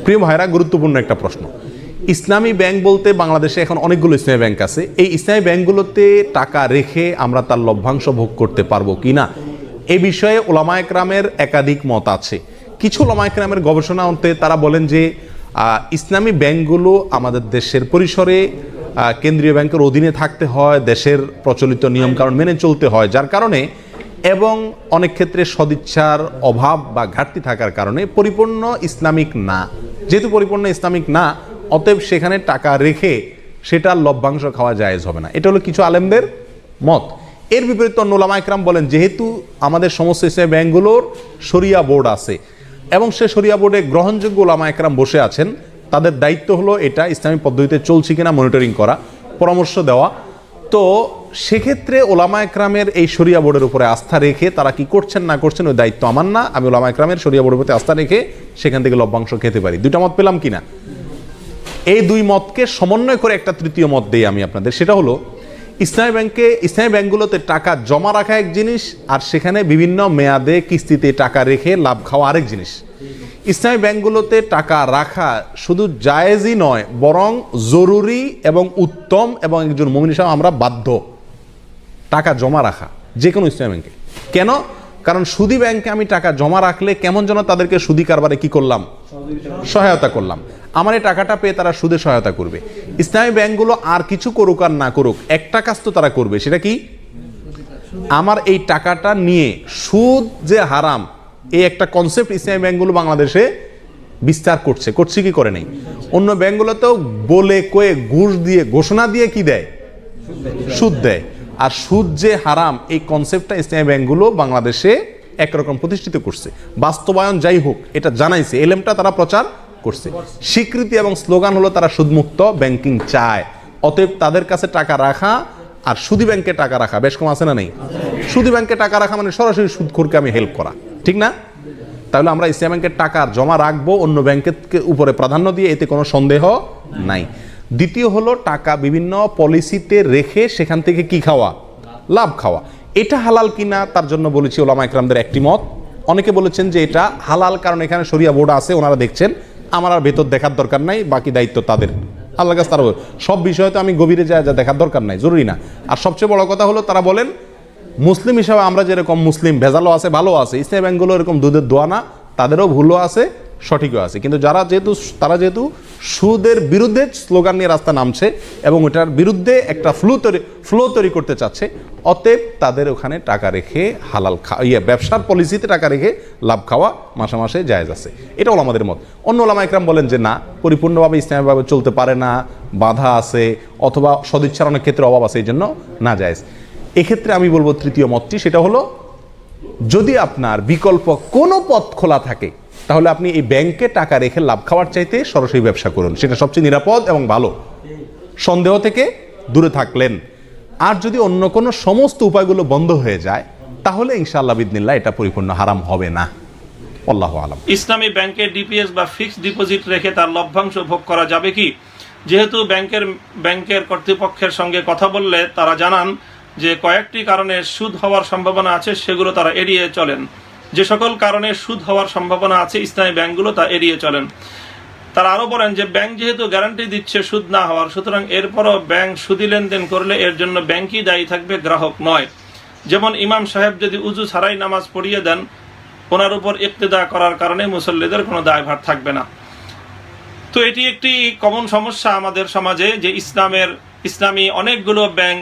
প্রিয় ভাইরা, গুরুত্বপূর্ণ একটা প্রশ্ন। ইসলামী ব্যাংক বলতে বাংলাদেশে এখন অনেকগুলো ইসলামী ব্যাংক আছে। এই ইসলামী ব্যাংকগুলোতে টাকা রেখে আমরা তার লভ্যাংশ ভোগ করতে পারবো কিনা, এই বিষয়ে ওলামা একরামের একাধিক মত আছে। কিছু ওলামা একরামের গবেষণা অন্তে তারা বলেন যে ইসলামী ব্যাংকগুলো আমাদের দেশের পরিসরে কেন্দ্রীয় ব্যাংকের অধীনে থাকতে হয়, দেশের প্রচলিত নিয়মকানুন মেনে চলতে হয়, যার কারণে এবং অনেক ক্ষেত্রে সদিচ্ছার অভাব বা ঘাটতি থাকার কারণে পরিপূর্ণ ইসলামিক না। যেহেতু পরিপূর্ণ ইসলামিক না, অতএব সেখানে টাকা রেখে সেটার লভ্যাংশ খাওয়া জায়েজ হবে না। এটা হলো কিছু আলেমদের মত। এর বিপরীতে অন্য ওলামা একরাম বলেন যেহেতু আমাদের সমস্ত ইসলামী ব্যাংকগুলোর শরিয়া বোর্ড আছে এবং সে শরিয়া বোর্ডে গ্রহণযোগ্য ওলামা একরাম বসে আছেন, তাদের দায়িত্ব হলো এটা ইসলামী পদ্ধতিতে চলছে কিনা মনিটরিং করা, পরামর্শ দেওয়া। তো সেক্ষেত্রে ওলামা একরামের এই শরিয়া বোর্ডের উপরে আস্থা রেখে তারা কি করছেন না করছেন ওই দায়িত্ব আমার না। আমি ওলামা একরামের শরিয়া বোর্ডের প্রতি আস্থা রেখে সেখান থেকে লভ্যাংশ খেতে পারি। দুইটা মত পেলাম কিনা? এই দুই মতকে সমন্বয় করে একটা তৃতীয় মত দেই আমি আপনাদের। সেটা হলো ইসলামী ব্যাংকগুলোতে টাকা জমা রাখা এক জিনিস, আর সেখানে বিভিন্ন মেয়াদে কিস্তিতে টাকা রেখে লাভ খাওয়া আরেক জিনিস। ইসলামী ব্যাংকগুলোতে টাকা রাখা শুধু জায়েজই নয়, বরং জরুরি এবং উত্তম, এবং একজন মুমিন হিসেবে আমরা বাধ্য টাকা জমা রাখা যে কোনো ইসলামী ব্যাংকে। কেন? কারণ সুদী ব্যাংকে আমি টাকা জমা রাখলে কেমন যেন তাদেরকে সুদী কারবারে কি করলাম, সহায়তা করলাম। আমার এই টাকাটা পেয়ে তারা সুদে সহায়তা করবে। ইসলামী ব্যাংকগুলো আর কিছু করুক আর না করুক, একটা কাজ তো তারা করবে, সেটা কি? আমার এই টাকাটা নিয়ে সুদ যে হারাম, এই একটা কনসেপ্ট ইসলামী ব্যাংকগুলো বাংলাদেশে বিস্তার করছে কি করে নেই? অন্য ব্যাংকগুলোতেও বলে কয়ে ঘুষ দিয়ে ঘোষণা দিয়ে কি দেয়, সুদ দেয়। আর সুদ যে হারাম এই কনসেপ্টটা ইসলামী ব্যাংকগুলো বাংলাদেশে একরকম প্রতিষ্ঠিত করছে। বাস্তবায়ন যাই হোক এটা জানাইছে, এলেমটা তারা প্রচার করছে। স্বীকৃতি এবং স্লোগান হলো তারা সুদমুক্ত ব্যাংকিং চায়। অতএব তাদের কাছে টাকা রাখা আর সুদী ব্যাংকে টাকা রাখা বেশ কম আছে না নেই? সুদী ব্যাংকে টাকা রাখা মানে সরাসরি সুদখোরকে আমি হেল্প করা, ঠিক না? তাহলে আমরা ইসলামী ব্যাংকের টাকা জমা রাখবো অন্য ব্যাংকের উপরে প্রাধান্য দিয়ে, এতে কোনো সন্দেহ নাই। দ্বিতীয় হলো টাকা বিভিন্ন পলিসিতে রেখে সেখান থেকে কি খাওয়া, লাভ খাওয়া। এটা হালাল কিনা তার জন্য বলেছি ওলামা একরামদের একটি মত। অনেকে বলেছেন যে এটা হালাল, কারণ এখানে শরিয়া বোর্ড আছে, ওনারা দেখছেন, আমার আর ভেতর দেখার দরকার নাই, বাকি দায়িত্ব তাদের, আল্লাহর কাছে তারা সব বিষয়ে তো আমি গভীরে যা দেখার দরকার নাই, জরুরি না। আর সবচেয়ে বড় কথা হলো তারা বলেন মুসলিম হিসাবে আমরা যেরকম মুসলিম, ভেজালও আছে ভালো আছে, ইসলামী ব্যাংকগুলো এরকম দুধের দোয়া না, তাদেরও ভুলও আছে সঠিকও আছে। কিন্তু তারা যেহেতু সুদের বিরুদ্ধে স্লোগান নিয়ে রাস্তা নামছে এবং ওটার বিরুদ্ধে একটা ফ্লো তৈরি করতে চাচ্ছে, অতএব তাদের ওখানে টাকা রেখে হালাল ব্যবসার পলিসিতে টাকা রেখে লাভ খাওয়া মাসে মাসে জায়েজ আছে। এটা হলো আমাদের মত। অন্য ওলামা একরাম বলেন যে না, পরিপূর্ণভাবে ইসলামীভাবে চলতে পারে না, বাধা আছে, অথবা সদিচ্ছার অনেক ক্ষেত্রে অভাব আছে, এই জন্য না জায়েজ। এক্ষেত্রে আমি বলবো তৃতীয় মতটি, সেটা হলো যদি আপনার বিকল্প কোনো পথ খোলা থাকে তাহলে আপনি এই ব্যাংকে টাকা রেখে লাভ খাওয়ার চাইতে সরাসরি ব্যবসা করুন, সেটা সবচেয়ে নিরাপদ এবং ভালো, সন্দেহ থেকে দূরে থাকলেন। আর যদি অন্য কোনো সমস্ত উপায়গুলো বন্ধ হয়ে যায় তাহলে ইনশাআল্লাহ বিদিনিল্লাহ এটা পরিপূর্ণ হারাম হবে না। আল্লাহু আলাম। ইসলামী ব্যাংকে ডিপিএস বা ফিক্সড ডিপোজিট রেখে তার লভ্যাংশ ভোগ করা যাবে কি? যেহেতু ব্যাংকের কর্তৃপক্ষের সঙ্গে কথা বললে তারা জানান যে কয়েকটি কারণে সুদ হওয়ার সম্ভাবনা আছে, সেগুলো তারা এড়িয়ে চলেন। যে সকল কারণে সুদ হওয়ার সম্ভাবনা আছে ইসলামী ব্যাংকগুলো তা এড়িয়ে চলেন। তারা আরো বলেন যে ব্যাংক যেহেতু গ্যারান্টি দিচ্ছে সুদ না হওয়ার, সুতরাং এরপরও ব্যাংক সুদি লেনদেন করলে এর জন্য ব্যাংকই দায়ী থাকবে, গ্রাহক নয়। যেমন ইমাম সাহেব যদি উজু ছাড়াই নামাজ পড়িয়ে দেন, ওনার উপর ইক্তেদা করার কারণে মুসল্লিদের কোনো দায়ভার থাকবে না। তো এটি একটি কমন সমস্যা আমাদের সমাজে, যে ইসলামী অনেকগুলো ব্যাংক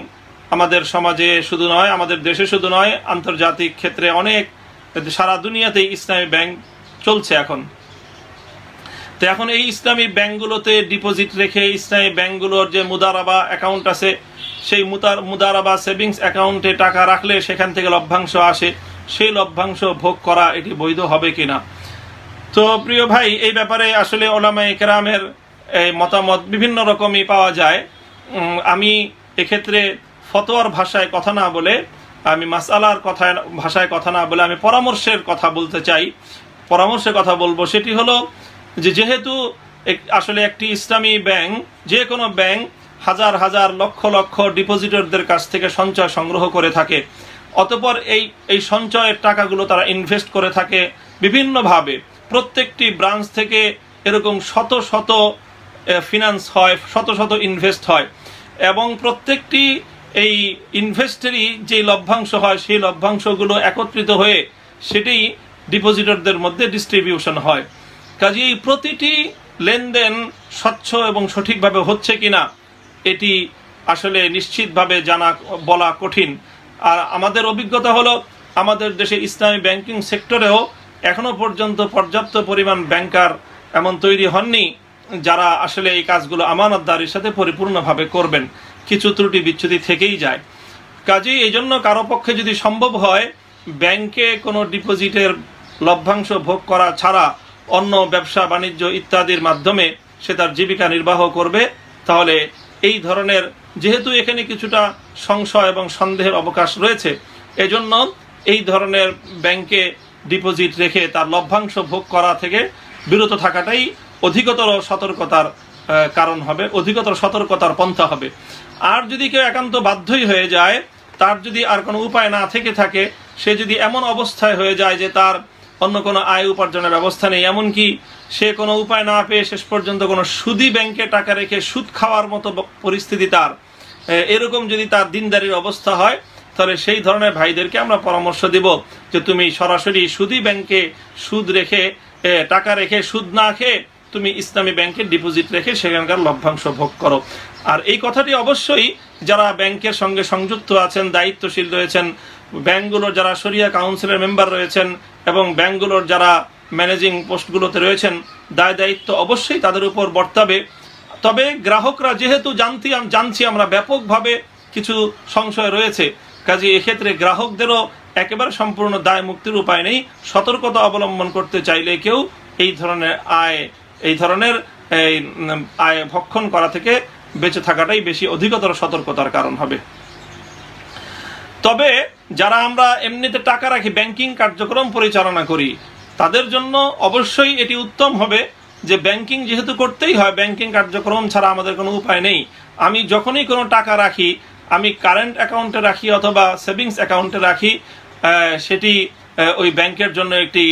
আমাদের সমাজে শুধু নয়, আমাদের দেশে শুধু নয়, আন্তর্জাতিক ক্ষেত্রে অনেক, সারা দুনিয়াতেই ইসলামী ব্যাংক চলছে এখন। তো এখন এই ইসলামী ব্যাংকগুলোতে ডিপোজিট রেখে ইসলামী ব্যাংকগুলোর যে মুদারাবা অ্যাকাউন্ট আছে, সেই মুদারাবা সেভিংস অ্যাকাউন্টে টাকা রাখলে সেখান থেকে লভ্যাংশ আসে, সেই লভ্যাংশ ভোগ করা এটি বৈধ হবে কিনা? তো প্রিয় ভাই, এই ব্যাপারে আসলে ওলামায়ে কেরামের মতামত বিভিন্ন রকমই পাওয়া যায়। আমি এক্ষেত্রে ফতোয়ার ভাষায় কথা না বলে, আমি মাসআলার ভাষায় কথা না বলে আমি পরামর্শের কথা বলতে চাই। পরামর্শের কথা বলবো, সেটি হলো যে যেহেতু আসলে একটি ইসলামী ব্যাংক, যে কোনো ব্যাংক হাজার হাজার লক্ষ লক্ষ ডিপোজিটরদের কাছ থেকে সঞ্চয় সংগ্রহ করে থাকে, অতঃপর এই সঞ্চয়ের টাকাগুলো তারা ইনভেস্ট করে থাকে বিভিন্নভাবে। প্রত্যেকটি ব্রাঞ্চ থেকে এরকম শত শত ফিনান্স হয়, শত শত ইনভেস্ট হয়, এবং প্রত্যেকটি এই ইনভেস্টেরই যে লভ্যাংশ হয় সেই লভ্যাংশগুলো একত্রিত হয়ে সেটি ডিপোজিটরদের মধ্যে ডিস্ট্রিবিউশন হয়। কাজেই প্রতিটি লেনদেন স্বচ্ছ এবং সঠিকভাবে হচ্ছে কিনা এটি আসলে নিশ্চিতভাবে বলা কঠিন। আর আমাদের অভিজ্ঞতা হলো আমাদের দেশে ইসলামী ব্যাংকিং সেক্টরেও এখনো পর্যন্ত পর্যাপ্ত পরিমাণ ব্যাংকার এমন তৈরি হননি যারা আসলে এই কাজগুলো আমানতদারির সাথে পরিপূর্ণভাবে করবেন। কিছু ত্রুটি বিচ্যুতি থেকেই যায়। কাজেই এই জন্য কারো পক্ষে যদি সম্ভব হয় ব্যাংকে কোনো ডিপোজিটের লভ্যাংশ ভোগ করা ছাড়া অন্য ব্যবসা বাণিজ্য ইত্যাদির মাধ্যমে সে তার জীবিকা নির্বাহ করবে, তাহলে এই ধরনের, যেহেতু এখানে কিছুটা সংশয় এবং সন্দেহের অবকাশ রয়েছে, এজন্য এই ধরনের ব্যাংকে ডিপোজিট রেখে তার লভ্যাংশ ভোগ করা থেকে বিরত থাকাটাই অধিকতর সতর্কতার কারণ হবে, অধিকতর সতর্কতার পন্থা হবে। আর যদি কেউ একান্ত বাধ্যই হয়ে যায়, তার যদি আর কোনো উপায় না থেকে থাকে, সে যদি এমন অবস্থায় হয়ে যায় যে তার অন্য কোনো আয় উপার্জনের ব্যবস্থা নেই, এমনকি সে কোনো উপায় না পেয়ে শেষ পর্যন্ত কোনো সুদী ব্যাংকে টাকা রেখে সুদ খাওয়ার মতো পরিস্থিতি তার, এরকম যদি তার দিনদারির অবস্থা হয়, তাহলে সেই ধরনের ভাইদেরকে আমরা পরামর্শ দিব যে তুমি সরাসরি সুদী ব্যাংকে সুদ রেখে টাকা রেখে সুদ না খেয়ে তুমি ইসলামী ব্যাংকে ডিপোজিট রেখে সেখানকার লভ্যাংশ ভোগ করো। আর এই কথাটি অবশ্যই যারা ব্যাংকের সঙ্গে সংযুক্ত আছেন, দায়িত্বশীল রয়েছেন, ব্যাংকগুলোর যারা শরিয়া কাউন্সিলের মেম্বার রয়েছেন এবং ব্যাংকগুলোর যারা ম্যানেজিং পোস্টগুলোতে রয়েছেন, দায়িত্ব অবশ্যই তাদের উপর বর্তাবে। তবে গ্রাহকরা যেহেতু জানছি আমরা ব্যাপকভাবে কিছু সংশয় রয়েছে, কাজে এক্ষেত্রে গ্রাহকদেরও একেবারে সম্পূর্ণ দায় মুক্তির উপায় নেই। সতর্কতা অবলম্বন করতে চাইলে কেউ এই ধরনের আয় ভক্ষণ করা থেকে বেঁচে থাকাটাই বেশি অধিকতর সতর্কতার কারণ হবে। তবে যারা আমরা এমনিতে টাকা রাখি, ব্যাংকিং কার্যক্রম পরিচালনা করি, তাদের জন্য অবশ্যই এটি উত্তম হবে যে ব্যাংকিং যেহেতু করতেই হয়, ব্যাংকিং কার্যক্রম ছাড়া আমাদের কোনো উপায় নেই। আমি যখনই কোনো টাকা রাখি, আমি কারেন্ট অ্যাকাউন্টে রাখি অথবা সেভিংস অ্যাকাউন্টে রাখি, সেটি ওই ব্যাংকের জন্য একটি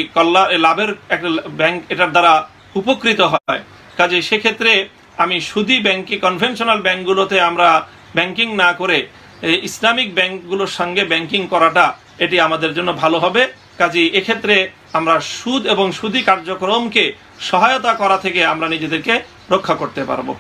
লাভের একটা ব্যাংক এটার দ্বারা উপকৃত হয়। কাজে সেক্ষেত্রে আমি সুদী ব্যাংকে, কনভেনশনাল ব্যাংকগুলোতে আমরা ব্যাংকিং না করে ইসলামিক ব্যাংকগুলোর সঙ্গে ব্যাংকিং করাটা এটি আমাদের জন্য ভালো হবে। কাজে এক্ষেত্রে আমরা সুদ এবং সুদী কার্যক্রমকে সহায়তা করা থেকে আমরা নিজেদেরকে রক্ষা করতে পারবো।